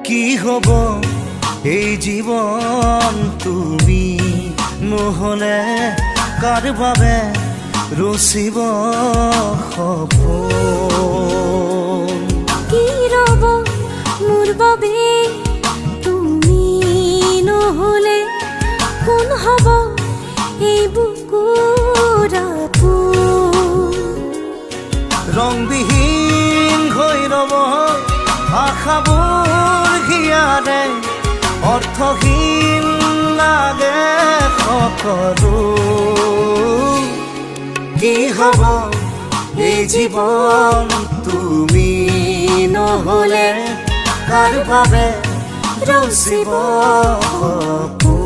কি হব এই জীবন তুমি নহলে কাৰ বাবে ৰচিব সপোন কি ৰব মোৰ বাবে তুমি নহলে কোন হব এই বুকুৰ আপোন ৰংবিহীন হৈ ৰব আশাবোৰ হিয়াৰে অৰ্থহীন লাগে সকলো কি হব এই জীৱন তুমি নহলে কাৰ বাবে ৰচিব সপোন